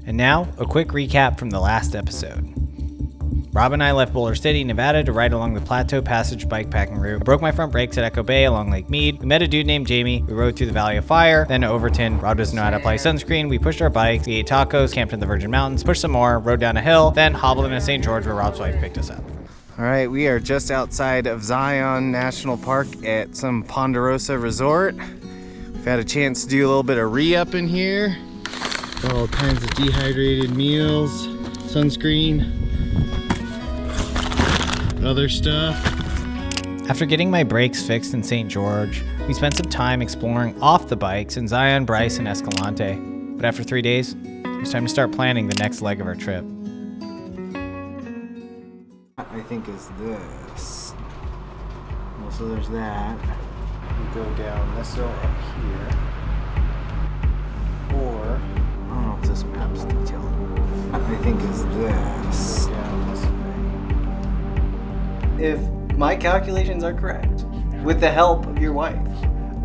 And now, a quick recap from the last episode. Rob and I left Boulder City, Nevada to ride along the Plateau Passage bikepacking route. I broke my front brakes at Echo Bay along Lake Mead. We met a dude named Jamie. We rode through the Valley of Fire, then to Overton. Rob doesn't know how to apply sunscreen. We pushed our bikes. We ate tacos, camped in the Virgin Mountains, pushed some more, rode down a hill, then hobbled into St. George where Rob's wife picked us up. All right, we are just outside of Zion National Park at some Ponderosa resort. We've had a chance to do a little bit of re-up in here. All kinds of dehydrated meals, sunscreen, other stuff. After getting my brakes fixed in St. George, we spent some time exploring off the bikes in Zion, Bryce, and Escalante. But after 3 days, it was time to start planning the next leg of our trip. I think is this. Well, so there's that. We go down this way up here. Or, I don't know if this map's detailed. I think is this. Down this way. If my calculations are correct, with the help of your wife,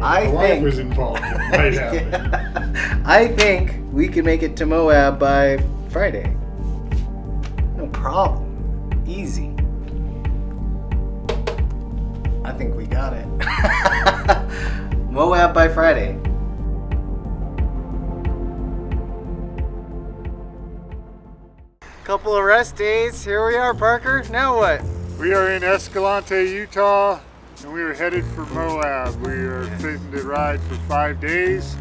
My wife was involved. It might happen. I think we can make it to Moab by Friday. No problem. Easy. I think we got it. Moab by Friday. Couple of rest days. Here we are, Parker. Now what? We are in Escalante, Utah, and we are headed for Moab. We are fitting to ride for 5 days,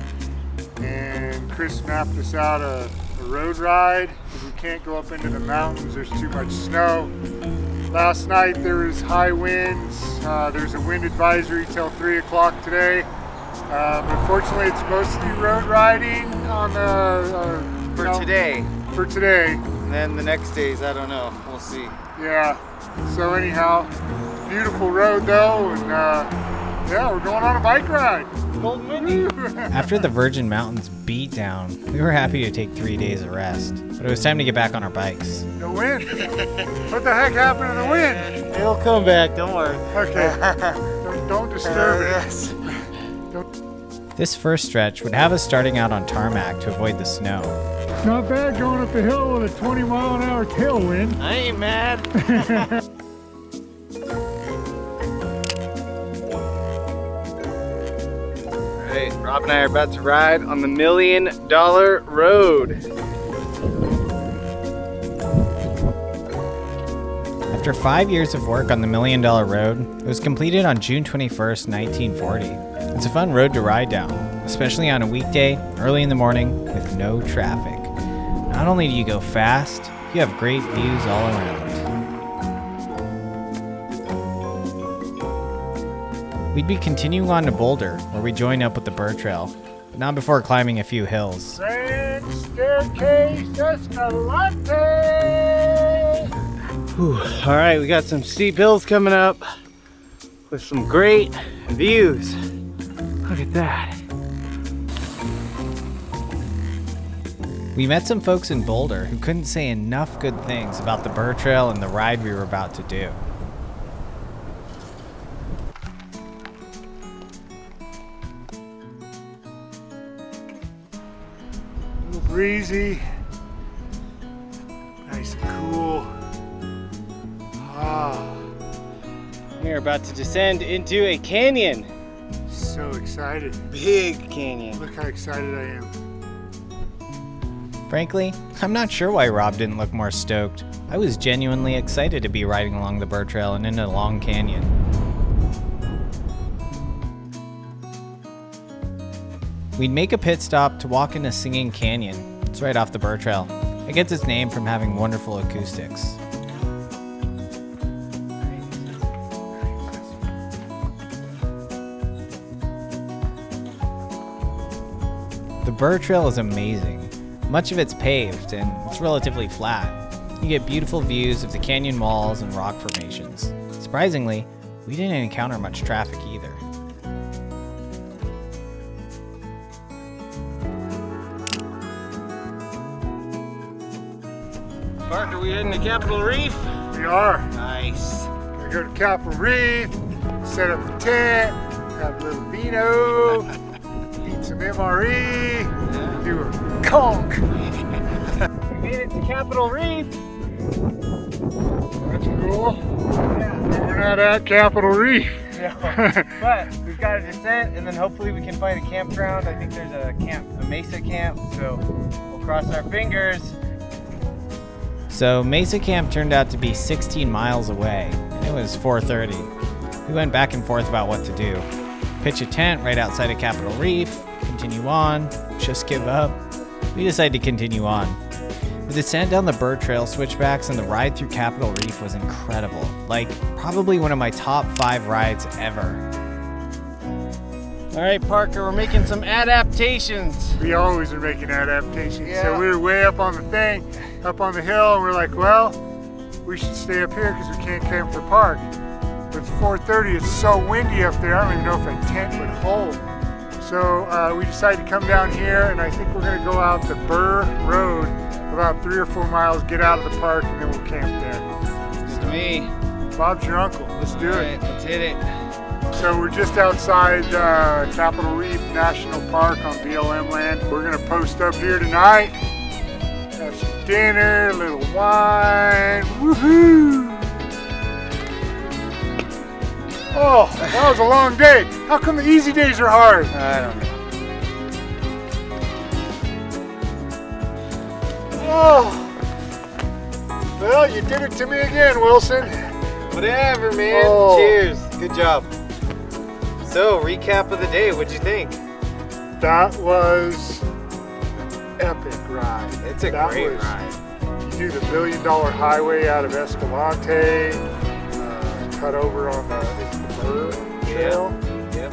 and Chris mapped us out a road ride because we can't go up into the mountains. There's too much snow. Last night there was high winds. There's a wind advisory till 3 o'clock today. But fortunately, it's mostly road riding on Today. For today. And then the next days, I don't know. We'll see. Yeah. So anyhow, beautiful road though, and yeah, we're going on a bike ride. Golden Windy. After the Virgin Mountains beat down, we were happy to take 3 days of rest. But it was time to get back on our bikes. The wind. What the heck happened to the wind? It'll come back. Don't worry. Okay. Don't disturb it. Yes. This first stretch would have us starting out on tarmac to avoid the snow. It's not bad going up the hill with a 20-mile-an-hour tailwind. I ain't mad. Alright, Rob and I are about to ride on the $1 Million Road. After 5 years of work on the $1 Million Road, it was completed on June 21st, 1940. It's a fun road to ride down, especially on a weekday, early in the morning, with no traffic. Not only do you go fast, you have great views all around. We'd be continuing on to Boulder, where we join up with the Burr Trail, but not before climbing a few hills. Grand Staircase Escalante. All right, we got some steep hills coming up with some great views. Look at that. We met some folks in Boulder who couldn't say enough good things about the Burr Trail and the ride we were about to do. A little breezy. Nice and cool. Ah, We are about to descend into a canyon. so excited. Big canyon. Look how excited I am. Frankly, I'm not sure why Rob didn't look more stoked. I was genuinely excited to be riding along the Burr Trail and into Long Canyon. We'd make a pit stop to walk into Singing Canyon. It's right off the Burr Trail. It gets its name from having wonderful acoustics. The Burr Trail is amazing. Much of it's paved and it's relatively flat. You get beautiful views of the canyon walls and rock formations. Surprisingly, we didn't encounter much traffic either. Parker, we heading to Capitol Reef? We are. Nice. We go to Capitol Reef, set up a tent, have a little vino, eat some MRE, do a conk. made it to Capitol Reef. That's cool. Yeah. We're not at Capitol Reef. No. But we've got a descent, and then hopefully we can find a campground. I think there's a Mesa camp, so we'll cross our fingers. So Mesa Camp turned out to be 16 miles away, and it was 4:30. We went back and forth about what to do. Pitch a tent right outside of Capitol Reef, continue on, just give up. We decided to continue on. The descent down the Bird Trail switchbacks and the ride through Capitol Reef was incredible. Like, probably one of my top 5 rides ever. All right, Parker, we're making some adaptations. We always are making adaptations. Yeah. So we were way up on the thing, up on the hill, and we're like, well, we should stay up here because we can't camp for park. But it's 4:30, it's so windy up there, I don't even know if a tent would hold. So we decided to come down here, and I think we're gonna go out the Burr Road, about 3 or 4 miles, get out of the park, and then we'll camp there. It's to me. Bob's your uncle, let's do All it. right, let's hit it. So we're just outside Capitol Reef National Park on BLM land. We're gonna post up here tonight, have some dinner, a little wine, woohoo! Oh, that was a long day. How come the easy days are hard? I don't know. Oh, well, you did it to me again, Wilson. Whatever, man. Oh. Cheers. Good job. So, recap of the day. What'd you think? That was an epic ride. It's a That great was- ride. You do the $1 billion highway out of Escalante, cut over on the Burr Trail, Yep.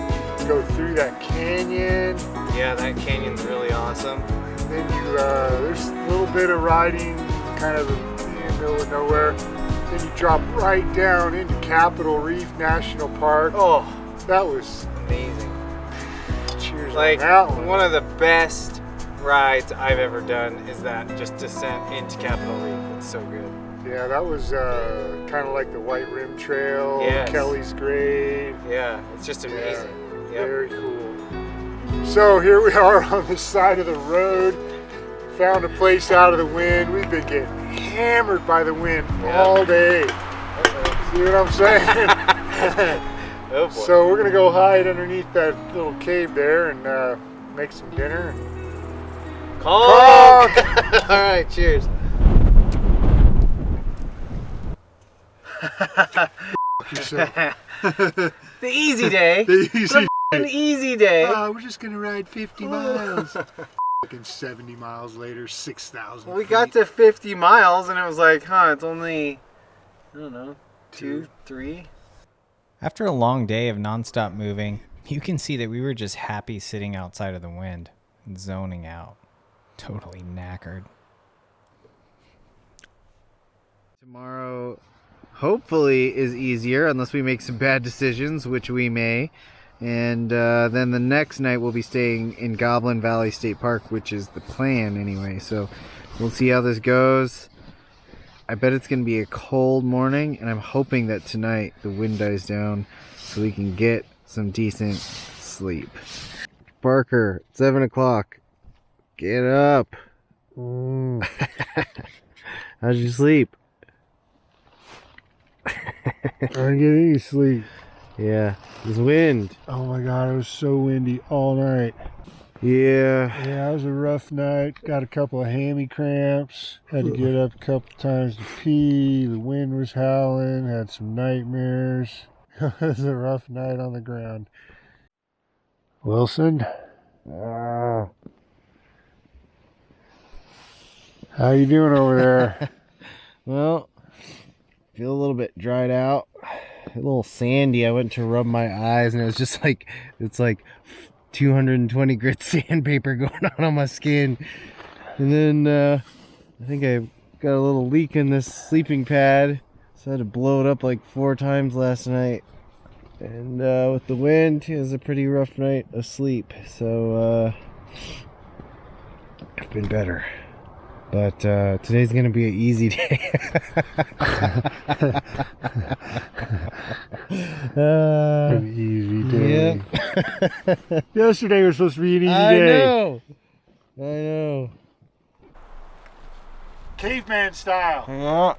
go through that canyon, Yeah, that canyon's really awesome. then you there's a little bit of riding kind of in the middle of nowhere, then you drop right down into Capitol Reef National Park. Oh, That was amazing. cheers Like, on that one. one of the best rides I've ever done is that just descent into Capitol Reef. It's so good. Yeah, that was kind of like the White Rim Trail, Yes. Kelly's Grade. Yeah, it's just amazing. Yeah, Yep. very cool. So here we are on the side of the road. Found a place out of the wind. We've been getting hammered by the wind Yeah. all day. See what I'm saying? Oh boy. So we're gonna go hide underneath that little cave there and make some dinner. Conk! All right, cheers. The easy day. The easy. An easy day. We're just gonna ride 50 miles. Fucking 70 miles later, 6,000. We got to 50 miles and it was like, it's only, I don't know, 2, 3. After a long day of nonstop moving, you can see that we were just happy sitting outside of the wind and zoning out. Totally knackered. Tomorrow, hopefully, is easier unless we make some bad decisions, which we may. And then the next night we'll be staying in Goblin Valley State Park, which is the plan anyway. So we'll see how this goes. I bet it's going to be a cold morning, and I'm hoping that tonight the wind dies down so we can get some decent sleep. Parker, 7 o'clock. Get up. How'd you sleep? I didn't get any sleep. Yeah, there's wind. Oh my God, it was so windy all night. Yeah. Yeah, it was a rough night. Got a couple of hammy cramps. Had to get up a couple times to pee. The wind was howling. Had some nightmares. It was a rough night on the ground. Wilson? How you doing over there? Well, feel a little bit dried out. A little sandy. I went to rub my eyes and it was just like, it's like 220 grit sandpaper going on my skin. And then I think I got a little leak in this sleeping pad, so I had to blow it up like 4 times last night. And with the wind, it was a pretty rough night of sleep. So I've been better. But today's gonna be an easy day. Easy day. Yep. Yesterday was supposed to be an easy I day. know. caveman style. Yeah.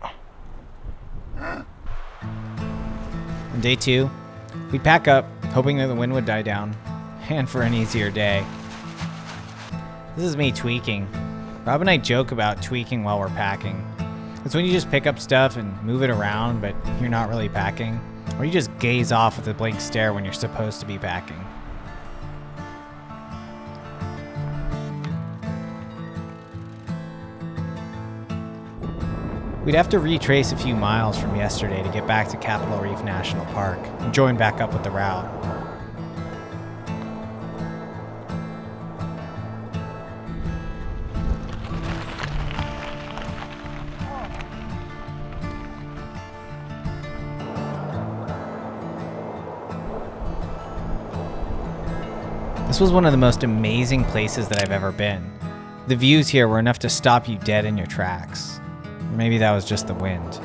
On day 2, we'd pack up, hoping that the wind would die down, and for an easier day. This is me tweaking. Rob and I joke about tweaking while we're packing. It's when you just pick up stuff and move it around, but you're not really packing. Or you just gaze off with a blank stare when you're supposed to be packing. We'd have to retrace a few miles from yesterday to get back to Capitol Reef National Park and join back up with the route. This was one of the most amazing places that I've ever been. The views here were enough to stop you dead in your tracks. Or maybe that was just the wind.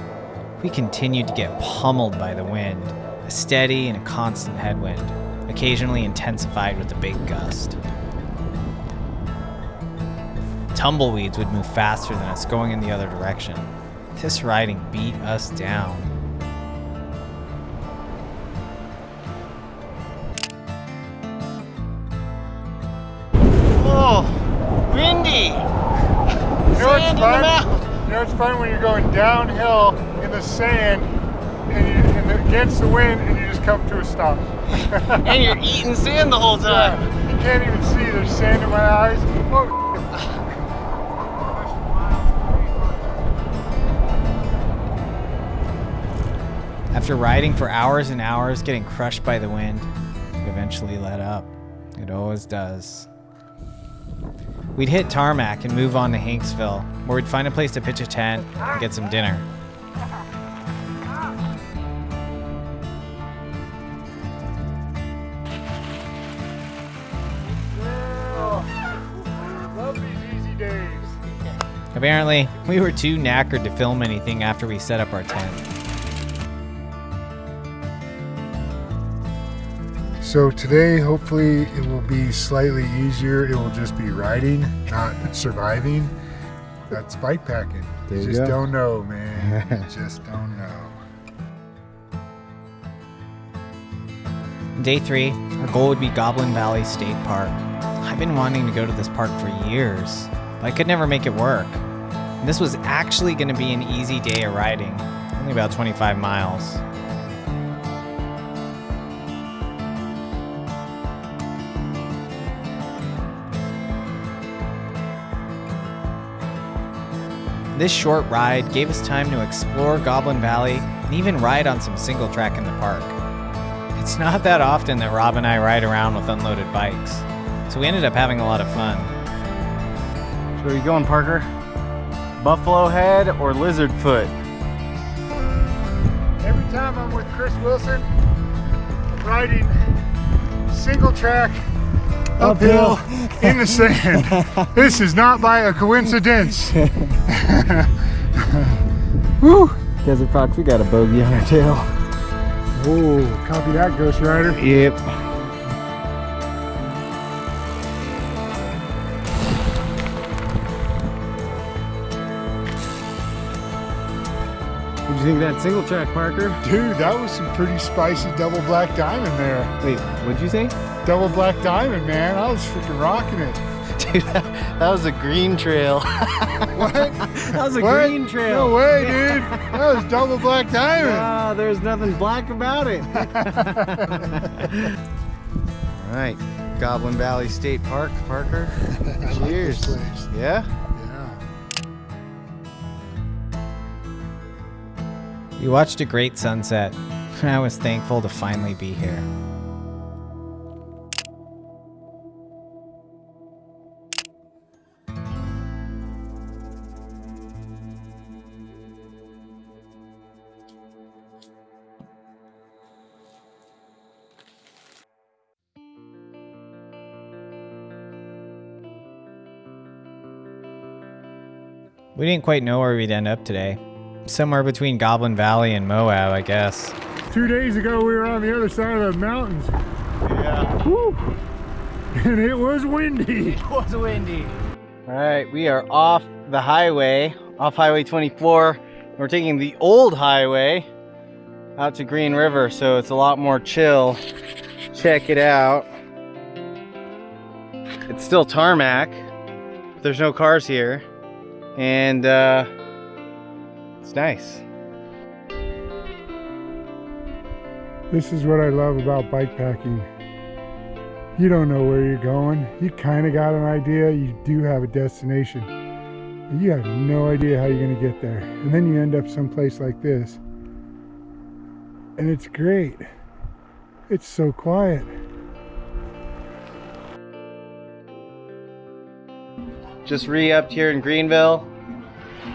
We continued to get pummeled by the wind, a steady and a constant headwind, occasionally intensified with a big gust. Tumbleweeds would move faster than us, going in the other direction. This riding beat us down. Oh, windy! You know it's fun when you're going downhill in the sand and against the wind and you just come to a stop. And you're eating sand the whole time. Yeah, you can't even see, there's sand in my eyes. Oh. After riding for hours and hours, getting crushed by the wind, it eventually let up. It always does. We'd hit tarmac and move on to Hanksville, where we'd find a place to pitch a tent and get some dinner. Love these easy days. Apparently, we were too knackered to film anything after we set up our tent. So today, hopefully, it will be slightly easier. It will just be riding, not surviving. That's bike packing. There You you just go. don't know, man. You just don't know. Day 3, our goal would be Goblin Valley State Park. I've been wanting to go to this park for years, but I could never make it work. And this was actually going to be an easy day of riding, only about 25 miles. This short ride gave us time to explore Goblin Valley and even ride on some single track in the park. It's not that often that Rob and I ride around with unloaded bikes, so we ended up having a lot of fun. So where are you going, Parker? Buffalo Head or Lizard Foot? Every time I'm with Chris Wilson, I'm riding single track uphill in the sand. This is not by a coincidence. Woo! Desert Fox, we got a bogey on our tail. Whoa, copy that, Ghost Rider. Yep. What'd you think of that single track, Parker? Dude, that was some pretty spicy double black diamond there. Wait, what'd you say? Double black diamond, man. I was freaking rocking it. Dude, that was a green trail. What? That was a What? green trail. No way, dude. That was double black diamond. Ah, there's nothing black about it. All right, Goblin Valley State Park, Parker. I like Cheers. this place. Yeah? Yeah. We watched a great sunset, and I was thankful to finally be here. We didn't quite know where we'd end up today. Somewhere between Goblin Valley and Moab, I guess. 2 days ago, we were on the other side of the mountains, Yeah. woo, and it was windy. It was windy. All right, we are off the highway off Highway 24. We're taking the old highway out to Green River, so it's a lot more chill. Check it out. It's still tarmac, but there's no cars here, and it's nice. This is what I love about bikepacking. You don't know where you're going. You kind of got an idea. You do have a destination. And you have no idea how you're going to get there. And then you end up someplace like this. And it's great. It's so quiet. Just re-upped here in Greenville.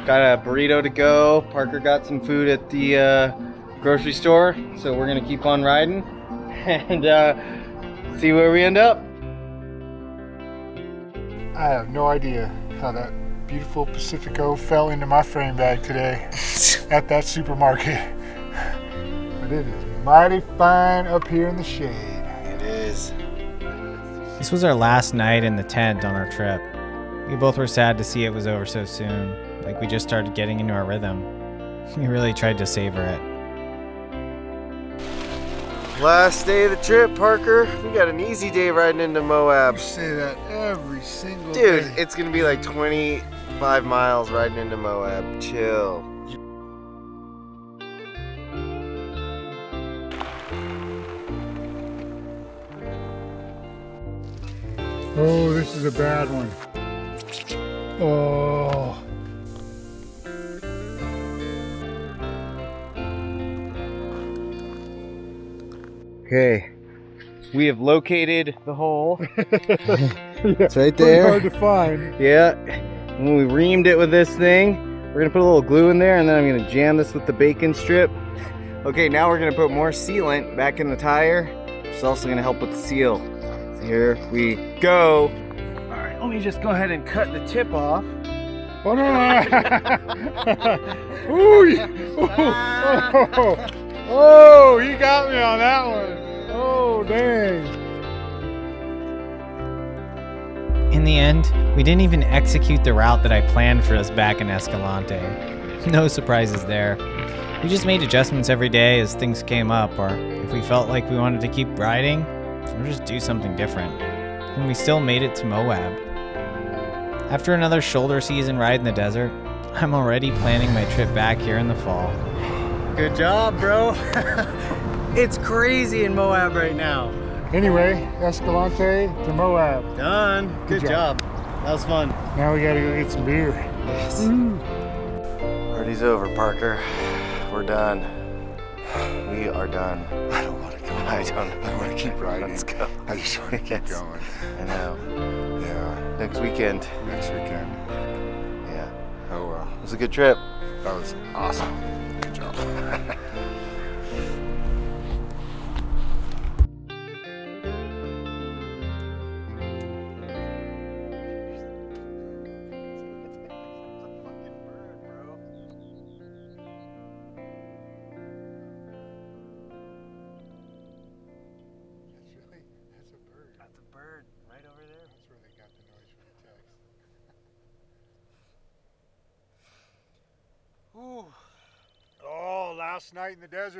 Got a burrito to go. Parker got some food at the grocery store, so we're gonna keep on riding and see where we end up. I have no idea how that beautiful Pacifico fell into my frame bag today at that supermarket. But it is mighty fine up here in the shade. It is. This was our last night in the tent on our trip. We both were sad to see it was over so soon, like we just started getting into our rhythm. We really tried to savor it. Last day of the trip, Parker. We got an easy day riding into Moab. You say that every single Dude, day. it's gonna be like 25 miles riding into Moab. Chill. Oh, this is a bad one. Oh. Okay, we have located the hole. It's right pretty there. hard to find. Yeah, when we reamed it with this thing, we're gonna put a little glue in there, and then I'm gonna jam this with the bacon strip. Okay, now we're gonna put more sealant back in the tire, which is also gonna help with the seal. So here we go. All right, let me just go ahead and cut the tip off. Oh no! Ooh, oh, you got me on that one. Oh, dang. In the end, we didn't even execute the route that I planned for us back in Escalante. No surprises there. We just made adjustments every day as things came up, or if we felt like we wanted to keep riding, or just do something different. And we still made it to Moab. After another shoulder season ride in the desert, I'm already planning my trip back here in the fall. Good job, bro. It's crazy in Moab right now. Anyway, Escalante to Moab. Done. Good job. That was fun. Now we gotta go get some beer. Yes. Party's over, Parker. We're done. We are done. I don't want to go. I don't know. I want to keep riding. Let's go. I just want to keep Yes. going. I know. Yeah, Next weekend. next weekend. Yeah. Oh well. It was a good trip. That was awesome. Good job. That's a bird. That's a bird right over there. That's where they got the noise from the text. Oh, last night in the desert.